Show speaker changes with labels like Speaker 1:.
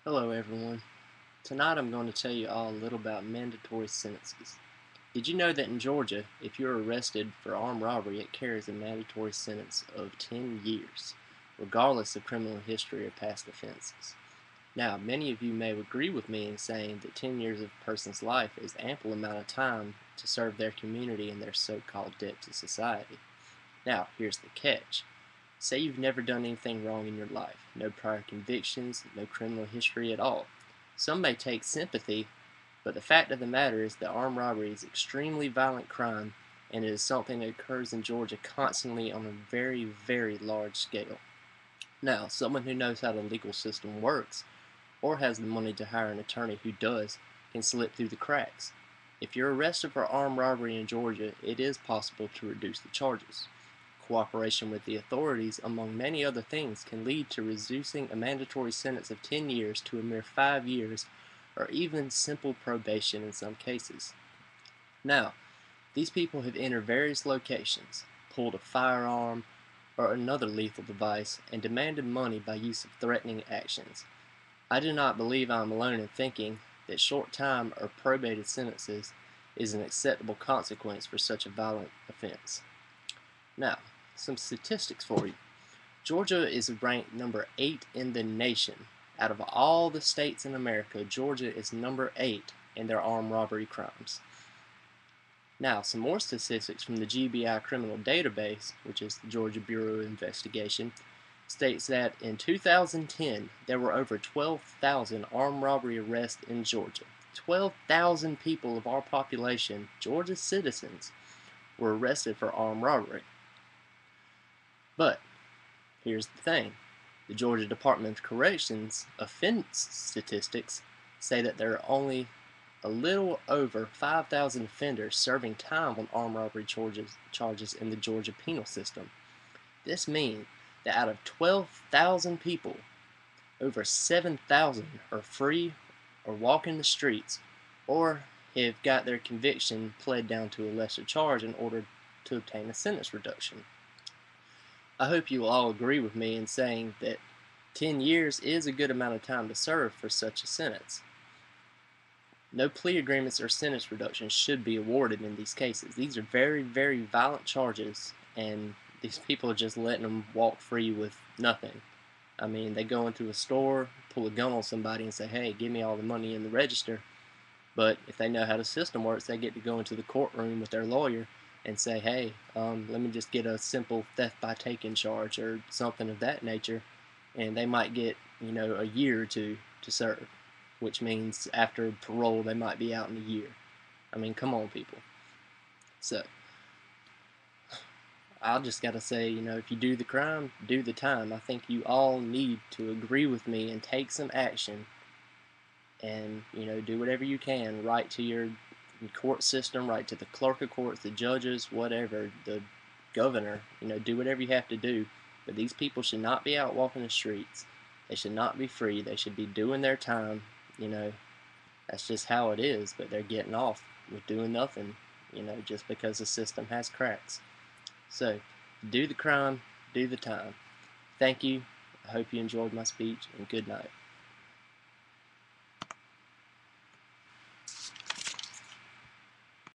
Speaker 1: Hello everyone. Tonight I'm going to tell you all a little about mandatory sentences. Did you know that in Georgia, if you're arrested for armed robbery, it carries a mandatory sentence of 10 years, regardless of criminal history or past offenses? Now, many of you may agree with me in saying that 10 years of a person's life is ample amount of time to serve their community and their so-called debt to society. Now, here's the catch. Say you've never done anything wrong in your life, no prior convictions, no criminal history at all. Some may take sympathy, but the fact of the matter is that armed robbery is an extremely violent crime, and it is something that occurs in Georgia constantly on a very, very large scale. Now, someone who knows how the legal system works, or has the money to hire an attorney who does, can slip through the cracks. If you're arrested for armed robbery in Georgia, it is possible to reduce the charges. Cooperation with the authorities, among many other things, can lead to reducing a mandatory sentence of 10 years to a mere 5 years, or even simple probation in some cases. Now, these people have entered various locations, pulled a firearm or another lethal device, and demanded money by use of threatening actions. I do not believe I am alone in thinking that short time or probated sentences is an acceptable consequence for such a violent offense. Now, some statistics for you. Georgia is ranked number 8 in the nation. Out of all the states in America, Georgia is number 8 in their armed robbery crimes. Now, some more statistics from the GBI criminal database, which is the Georgia Bureau of Investigation, states that in 2010 there were over 12,000 armed robbery arrests in Georgia. 12,000 people of our population, Georgia citizens, were arrested for armed robbery. But here's the thing. The Georgia Department of Corrections offense statistics say that there are only a little over 5,000 offenders serving time on armed robbery charges in the Georgia penal system. This means that out of 12,000 people, over 7,000 are free or walking the streets or have got their conviction pled down to a lesser charge in order to obtain a sentence reduction. I hope you will all agree with me in saying that 10 years is a good amount of time to serve for such a sentence. No plea agreements or sentence reductions should be awarded in these cases. These are very, very violent charges, and these people are just letting them walk free with nothing. I mean, they go into a store, pull a gun on somebody and say, hey, give me all the money in the register. But if they know how the system works, they get to go into the courtroom with their lawyer and say, hey, let me just get a simple theft by taking charge or something of that nature, and they might get, a year or two to serve, which means after parole they might be out in a year. I mean, come on, people. So I just gotta say, if you do the crime, do the time. I think you all need to agree with me and take some action and do whatever you can. Write to your court system, write to the clerk of courts, the judges, whatever, the governor. Do whatever you have to do. But these people should not be out walking the streets. They should not be free. They should be doing their time. That's just how it is. But they're getting off with doing nothing. Just because the system has cracks. So, do the crime, do the time. Thank you. I hope you enjoyed my speech, and good night.